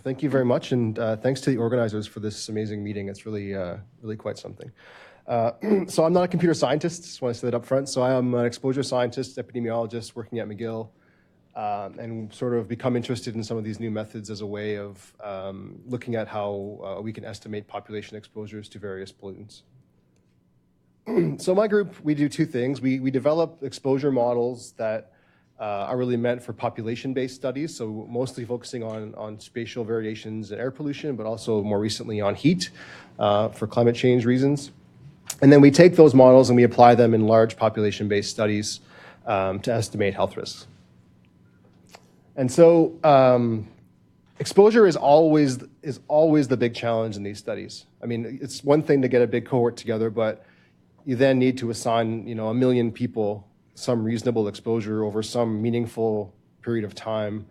Thank you very much, and thanks to the organizers for this amazing meeting. It's really, really quite something. So I'm not a computer scientist, just want to say that up front. So I am an exposure scientist, epidemiologist working at McGill, and sort of become interested in some of these new methods as a way of looking at how we can estimate population exposures to various pollutants. So my group, we do two things. We develop exposure models that are really meant for population-based studies, so mostly focusing on spatial variations in air pollution, but also more recently on heat for climate change reasons. And then we take those models and we apply them in large population-based studies to estimate health risks. And so exposure is always the big challenge in these studies. I mean, it's one thing to get a big cohort together, but you then need to assign, 1 million people some reasonable exposure over some meaningful period of time,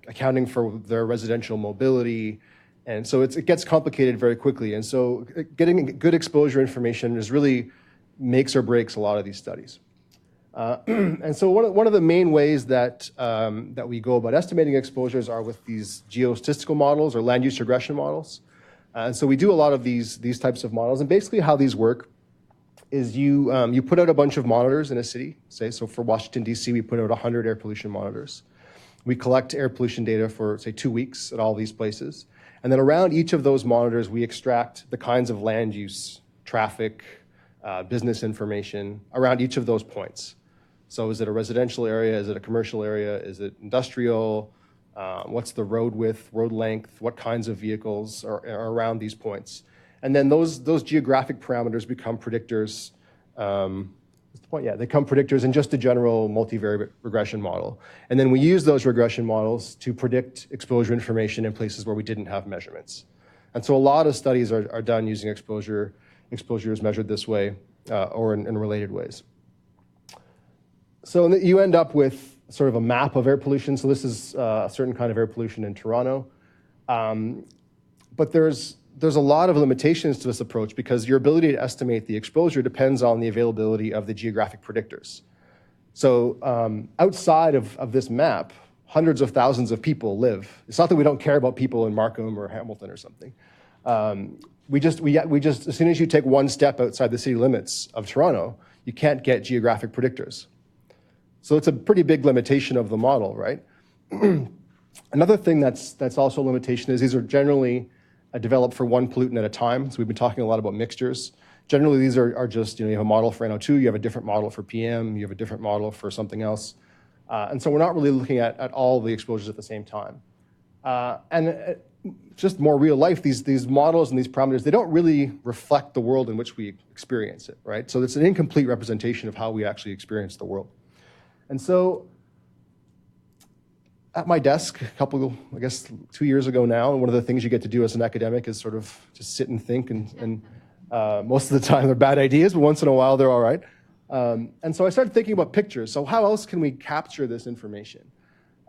accounting for their residential mobility. And so it gets complicated very quickly. And so getting good exposure information is really makes or breaks a lot of these studies. And so one of the main ways that we go about estimating exposures are with these Geo Statistical Models or land use regression models. And so we do a lot of these types of models. And basically how these work is you put out a bunch of monitors in a city, say, so for Washington, D.C., we put out 100 air pollution monitors. We collect air pollution data for, say, 2 weeks at all these places. And then around each of those monitors, we extract the kinds of land use, traffic, business information around each of those points. So is it a residential area? Is it a commercial area? Is it industrial? What's the road width, road length? What kinds of vehicles are around these points? And then those geographic parameters become predictors. What's the point? Yeah, they become predictors in just a general multivariate regression model. And then we use those regression models to predict exposure information in places where we didn't have measurements. And so a lot of studies are done using exposure is measured this way or in related ways. So you end up with sort of a map of air pollution. So this is a certain kind of air pollution in Toronto. But there's a lot of limitations to this approach because your ability to estimate the exposure depends on the availability of the geographic predictors. So outside of this map, hundreds of thousands of people live. It's not that we don't care about people in Markham or Hamilton or something. We just, as soon as you take one step outside the city limits of Toronto, you can't get geographic predictors. So it's a pretty big limitation of the model, right? Another thing that's also a limitation is these are generally developed for one pollutant at a time. So we've been talking a lot about mixtures. Generally, these are just, you have a model for NO2, you have a different model for PM, you have a different model for something else. And so we're not really looking at all the exposures at the same time. And just more real life, these models and these parameters, they don't really reflect the world in which we experience it, right? So it's an incomplete representation of how we actually experience the world. And so at my desk, I guess 2 years ago now, and one of the things you get to do as an academic is sort of just sit and think, and most of the time they're bad ideas, but once in a while they're all right. And so I started thinking about pictures. So how else can we capture this information?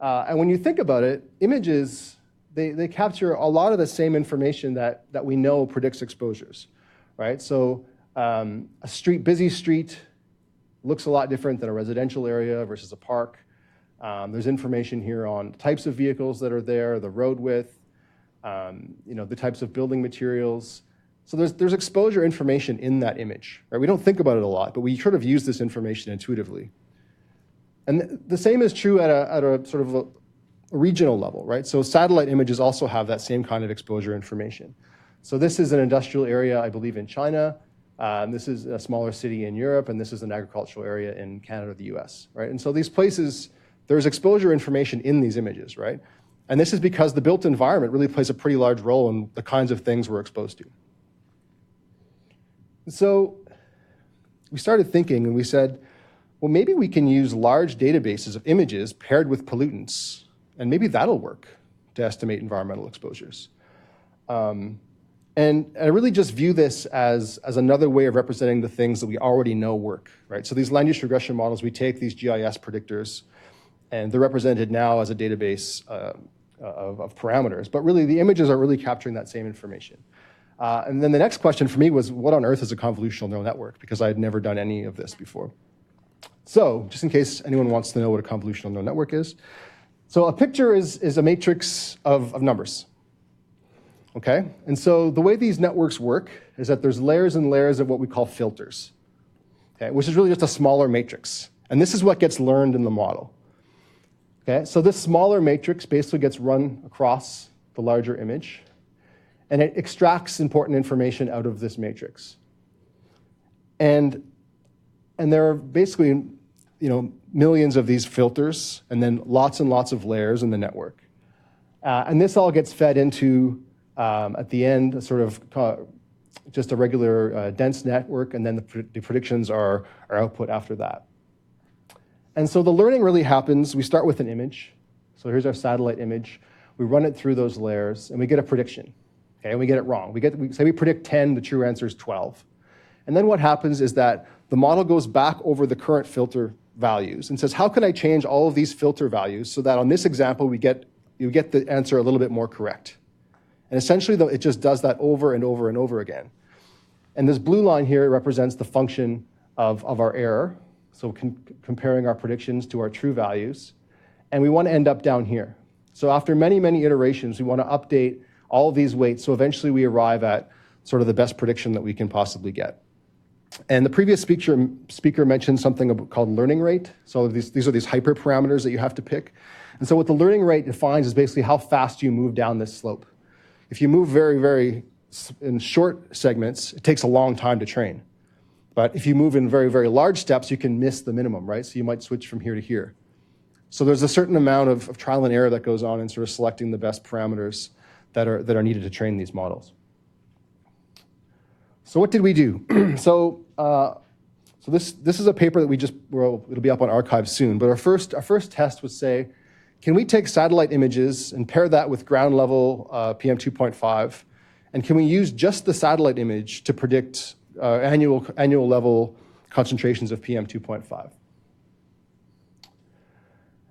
And when you think about it, images, they capture a lot of the same information that we know predicts exposures, right? So a busy street looks a lot different than a residential area versus a park. There's information here on types of vehicles that are there, the road width, the types of building materials. So there's exposure information in that image, right? We don't think about it a lot, but we sort of use this information intuitively. And the same is true at a sort of a regional level, right? So satellite images also have that same kind of exposure information. So this is an industrial area, I believe, in China. This is a smaller city in Europe, and this is an agricultural area in Canada, the US, right? And so these places, there's exposure information in these images, right? And this is because the built environment really plays a pretty large role in the kinds of things we're exposed to. So we started thinking and we said, well, maybe we can use large databases of images paired with pollutants, and maybe that'll work to estimate environmental exposures. And I really just view this as another way of representing the things that we already know work, right? So these land use regression models, we take these GIS predictors, and they're represented now as a database of parameters. But really, the images are really capturing that same information. And then the next question for me was, what on earth is a convolutional neural network? Because I had never done any of this before. So just in case anyone wants to know what a convolutional neural network is. So a picture is a matrix of numbers. okay? And so the way these networks work is that there's layers and layers of what we call filters, okay, which is really just a smaller matrix. And this is what gets learned in the model. Okay, so this smaller matrix basically gets run across the larger image, and it extracts important information out of this matrix. And there are basically, millions of these filters, and then lots and lots of layers in the network. And this all gets fed into, at the end, sort of just a regular dense network, and then the predictions are output after that. And so the learning really happens, we start with an image. So here's our satellite image. We run it through those layers, and we get a prediction. Okay, and we get it wrong. We say we predict 10, the true answer is 12. And then what happens is that the model goes back over the current filter values and says, how can I change all of these filter values so that on this example, you get the answer a little bit more correct? And essentially, though, it just does that over and over and over again. And this blue line here represents the function of our error. So comparing our predictions to our true values. And we want to end up down here. So after many, many iterations, we want to update all of these weights. So eventually we arrive at sort of the best prediction that we can possibly get. And the previous speaker mentioned something called learning rate. So these are these hyperparameters that you have to pick. And so what the learning rate defines is basically how fast you move down this slope. If you move very, very in short segments, it takes a long time to train. But if you move in very, very large steps, you can miss the minimum, right? So you might switch from here to here. So there's a certain amount of trial and error that goes on in sort of selecting the best parameters that are needed to train these models. So what did we do? So this is a paper that it'll be up on arXiv soon. But our first test was say, can we take satellite images and pair that with ground level PM 2.5, and can we use just the satellite image to predict annual level concentrations of PM 2.5.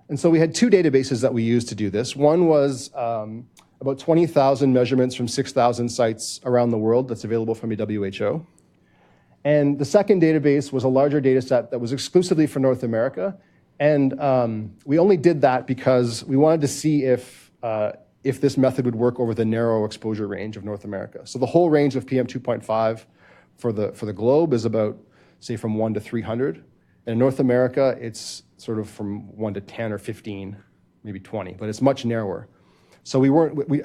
And so we had two databases that we used to do this. One was about 20,000 measurements from 6,000 sites around the world that's available from the WHO. And the second database was a larger data set that was exclusively for North America. And we only did that because we wanted to see if this method would work over the narrow exposure range of North America. So the whole range of PM 2.5 for the globe is about, say, from 1 to 300. And in North America, it's sort of from 1 to 10 or 15, maybe 20, but it's much narrower. So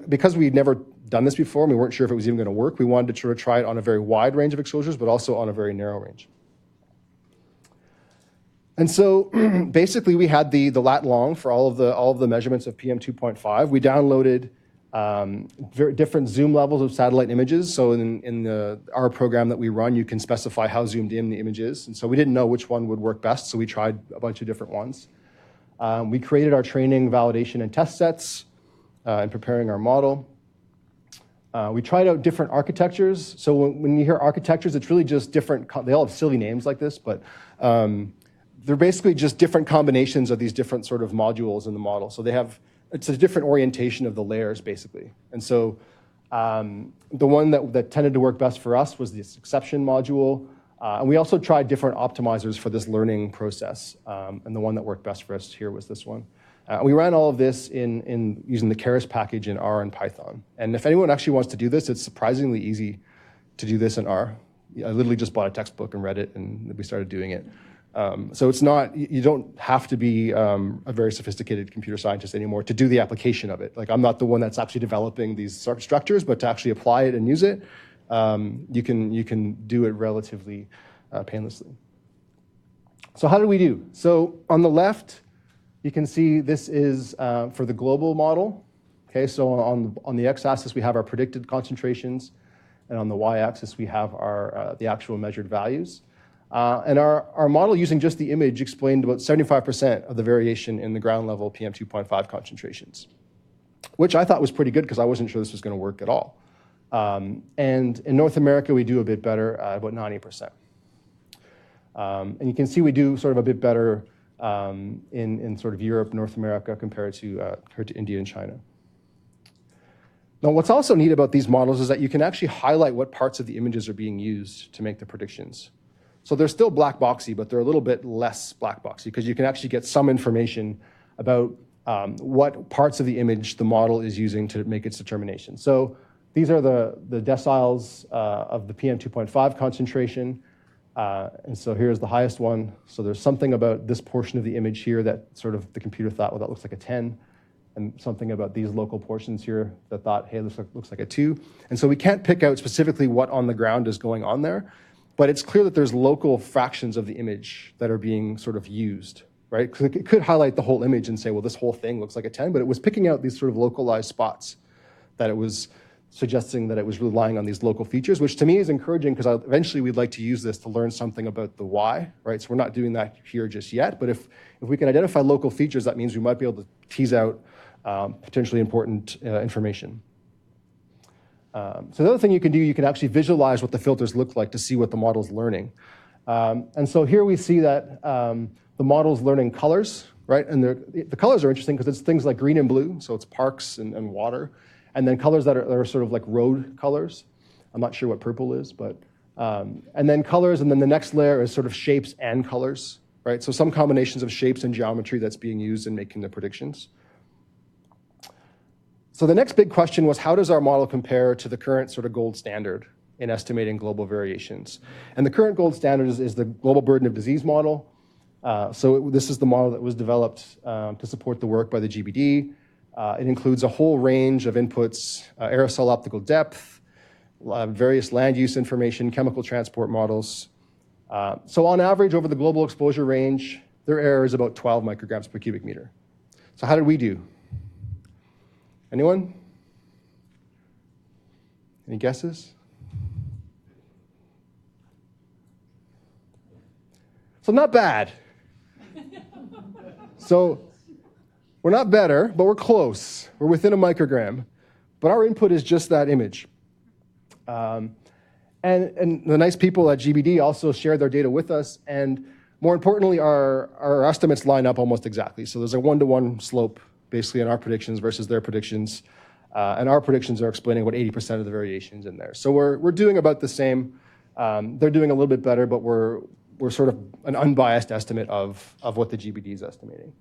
because we'd never done this before, and we weren't sure if it was even going to work, we wanted to sort of try it on a very wide range of exposures, but also on a very narrow range. And so basically, we had the lat long for all of the measurements of PM 2.5. We downloaded very different zoom levels of satellite images. So in our program that we run, you can specify how zoomed in the image is. And so we didn't know which one would work best, so we tried a bunch of different ones. We created our training, validation, and test sets in preparing our model. We tried out different architectures. So when you hear architectures, it's really just different. They all have silly names like this, but they're basically just different combinations of these different sort of modules in the model. So it's a different orientation of the layers, basically. And so the one that tended to work best for us was this exception module. And we also tried different optimizers for this learning process. And the one that worked best for us here was this one. We ran all of this in using the Keras package in R and Python. And if anyone actually wants to do this, it's surprisingly easy to do this in R. I literally just bought a textbook and read it, and we started doing it. So it's not, you don't have to be a very sophisticated computer scientist anymore to do the application of it. Like, I'm not the one that's actually developing these structures, but to actually apply it and use it, you can do it relatively painlessly. So how did we do? So on the left, you can see this is for the global model. Okay, so on the x-axis, we have our predicted concentrations, and on the y-axis, we have the actual measured values. And our model, using just the image, explained about 75% of the variation in the ground level PM 2.5 concentrations, which I thought was pretty good because I wasn't sure this was going to work at all. And in North America, we do a bit better, about 90%. And you can see we do sort of a bit better in sort of Europe, North America, compared to India and China. Now, what's also neat about these models is that you can actually highlight what parts of the images are being used to make the predictions. So they're still black boxy, but they're a little bit less black boxy because you can actually get some information about what parts of the image the model is using to make its determination. So these are the deciles of the PM2.5 concentration. And so here's the highest one. So there's something about this portion of the image here that sort of the computer thought, well, that looks like a 10. And something about these local portions here that thought, hey, looks like a 2. And so we can't pick out specifically what on the ground is going on there, but it's clear that there's local fractions of the image that are being sort of used, right? Because it could highlight the whole image and say, well, this whole thing looks like a 10, but it was picking out these sort of localized spots that it was suggesting that it was relying on these local features, which to me is encouraging because eventually we'd like to use this to learn something about the why, right? So we're not doing that here just yet, but if we can identify local features, that means we might be able to tease out potentially important information. So the other thing you can do, you can actually visualize what the filters look like to see what the model's learning. And so here we see that the model's learning colors, right? And the colors are interesting because it's things like green and blue, so it's parks and water. And then colors that are sort of like road colors. I'm not sure what purple is, but, and then colors, and then the next layer is sort of shapes and colors, right? So some combinations of shapes and geometry that's being used in making the predictions. So the next big question was, how does our model compare to the current sort of gold standard in estimating global variations? And the current gold standard is the Global Burden of Disease model. So this is the model that was developed to support the work by the GBD. It includes a whole range of inputs, aerosol optical depth, various land use information, chemical transport models. So on average, over the global exposure range, their error is about 12 micrograms per cubic meter. So how did we do? Anyone? Any guesses? So not bad. So we're not better, but we're close. We're within a microgram. But our input is just that image. And the nice people at GBD also shared their data with us. And more importantly, our estimates line up almost exactly. So there's a 1-to-1 slope, basically, in our predictions versus their predictions. And our predictions are explaining about 80% of the variations in there. So we're doing about the same. They're doing a little bit better, but we're sort of an unbiased estimate of what the GBD is estimating.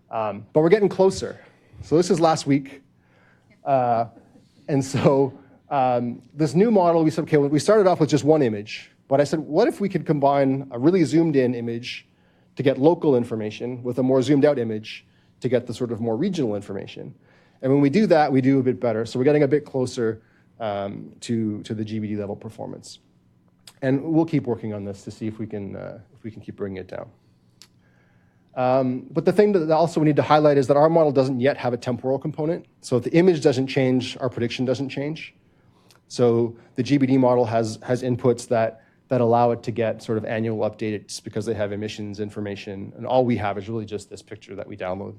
But we're getting closer. So this is last week. And so this new model, we said, okay, we started off with just one image. But I said, what if we could combine a really zoomed in image to get local information with a more zoomed out image to get the sort of more regional information? And when we do that, we do a bit better. So we're getting a bit closer to the GBD level performance. And we'll keep working on this to see if we can keep bringing it down. But the thing that also we need to highlight is that our model doesn't yet have a temporal component. So if the image doesn't change, our prediction doesn't change. So the GBD model has inputs that allow it to get sort of annual updates because they have emissions information. And all we have is really just this picture that we download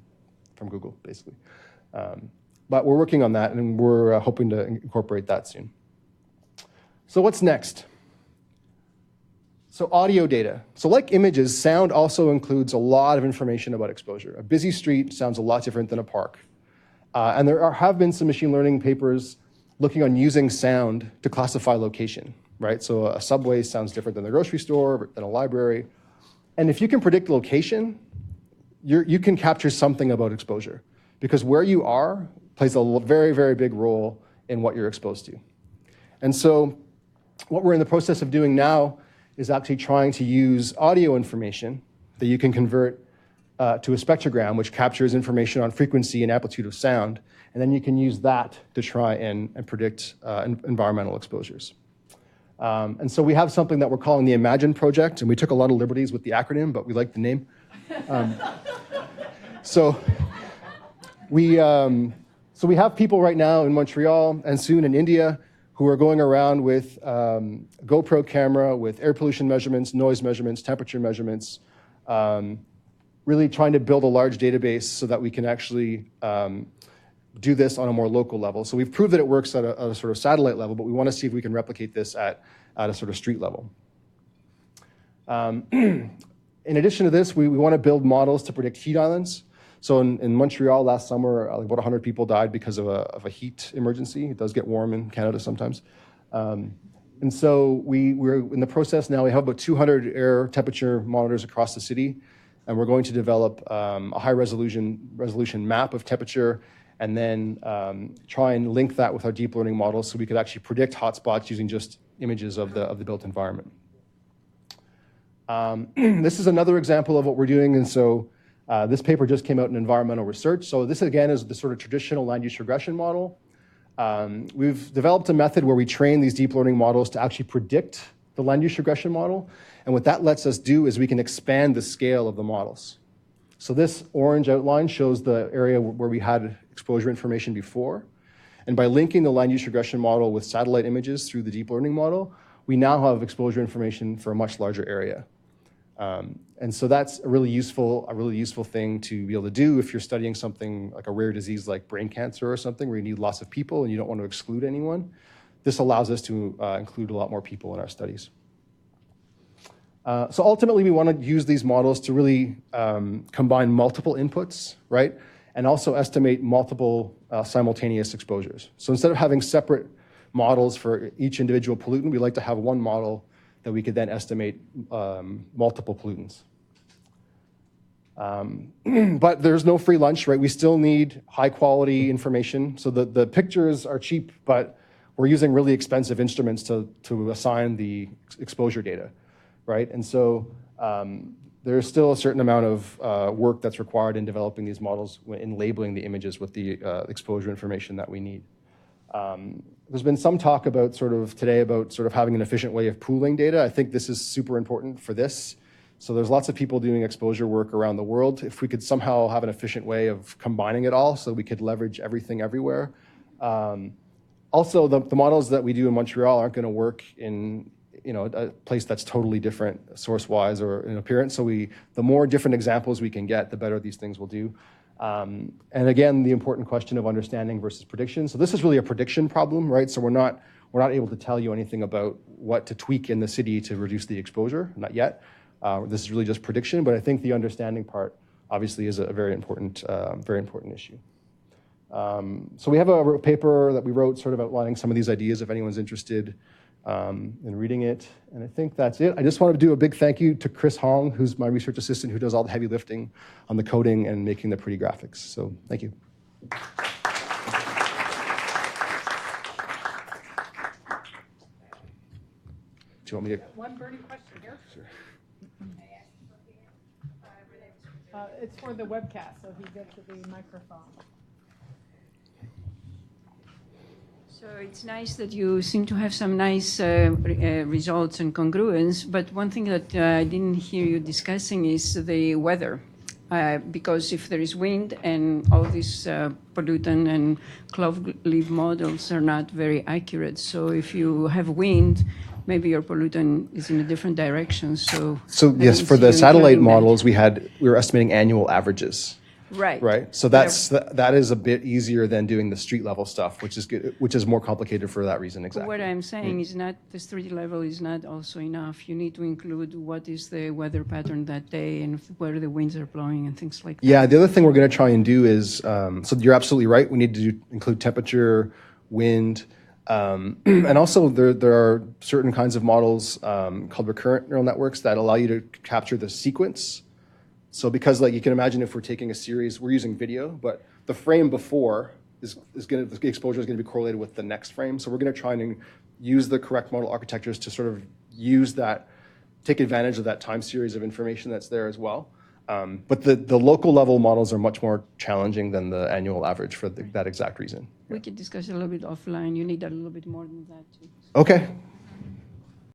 from Google, basically. But we're working on that, and we're hoping to incorporate that soon. So what's next? So audio data. So like images, sound also includes a lot of information about exposure. A busy street sounds a lot different than a park. And there have been some machine learning papers looking on using sound to classify location, right? So a subway sounds different than the grocery store, than a library. And if you can predict location, you can capture something about exposure, because where you are plays a very, very big role in what you're exposed to. And so what we're in the process of doing now is actually trying to use audio information that you can convert to a spectrogram, which captures information on frequency and amplitude of sound, and then you can use that to try and predict environmental exposures. And so we have something that we're calling the Imagine Project, and we took a lot of liberties with the acronym, but we like the name. So we have people right now in Montreal and soon in India who are going around with GoPro camera, with air pollution measurements, noise measurements, temperature measurements, really trying to build a large database so that we can actually do this on a more local level. So we've proved that it works at a sort of satellite level, but we want to see if we can replicate this at a sort of street level. In addition to this, we want to build models to predict heat islands. So in Montreal last summer, about 100 people died because of a heat emergency. It does get warm in Canada sometimes. And so we're in the process now. We have about 200 air temperature monitors across the city, and we're going to develop a high resolution map of temperature and then try and link that with our deep learning models so we could actually predict hotspots using just images of the built environment. This is another example of what we're doing, and so this paper just came out in Environmental Research. So this, again, is the sort of traditional land use regression model. We've developed a method where we train these deep learning models to actually predict the land use regression model, and what that lets us do is we can expand the scale of the models. So this orange outline shows the area where we had exposure information before, and by linking the land use regression model with satellite images through the deep learning model, we now have exposure information for a much larger area. And so that's a really useful thing to be able to do if you're studying something like a rare disease like brain cancer or something where you need lots of people and you don't want to exclude anyone. This allows us to include a lot more people in our studies. So ultimately, we want to use these models to really combine multiple inputs, right? And also estimate multiple simultaneous exposures. So instead of having separate models for each individual pollutant, we like to have one model that we could then estimate multiple pollutants. But there's no free lunch, right? We still need high quality information. So the pictures are cheap, but we're using really expensive instruments to assign the exposure data, right? And so there's still a certain amount of work that's required in developing these models in labeling the images with the exposure information that we need. There's been some talk about today about having an efficient way of pooling data. I think this is super important for this. So there's lots of people doing exposure work around the world. If we could somehow have an efficient way of combining it all so we could leverage everything everywhere. Also, the models that we do in Montreal aren't going to work in a place that's totally different source-wise or in appearance. So the more different examples we can get, the better these things will do. And again, the important question of understanding versus prediction. So this is really a prediction problem, right? So we're not able to tell you anything about what to tweak in the city to reduce the exposure, not yet. This is really just prediction, but I think the understanding part obviously is a very important issue. So we have a paper that we wrote outlining some of these ideas if anyone's interested in reading it. And I think that's it. I just want to do a big thank you to Chris Hong, who's my research assistant, who does all the heavy lifting on the coding and making the pretty graphics. So thank you. Do you want me to? One burning question here. Sure. It's for the webcast, so he gets the microphone. So it's nice that you seem to have some nice results and congruence, but one thing that I didn't hear you discussing is the weather. Because if there is wind and all these pollutant and clove-leaf models are not very accurate, so if you have wind, maybe your pollutant is in a different direction. So yes, for the satellite models, we were estimating annual averages. Right. Right. So that is a bit easier than doing the street level stuff, which is good, which is more complicated for that reason. Exactly. What I'm saying is not the street level is not also enough. You need to include what is the weather pattern that day and where the winds are blowing and things like that. Yeah. The other thing we're going to try and do is, so you're absolutely right. We need to include temperature, wind, and also there are certain kinds of models called recurrent neural networks that allow you to capture the sequence. So because you can imagine if we're taking a series, we're using video, but the frame before the exposure is going to be correlated with the next frame. So we're going to try and use the correct model architectures to use that, take advantage of that time series of information that's there as well. But the local level models are much more challenging than the annual average for that exact reason. We could discuss a little bit offline. You need a little bit more than that too. Okay.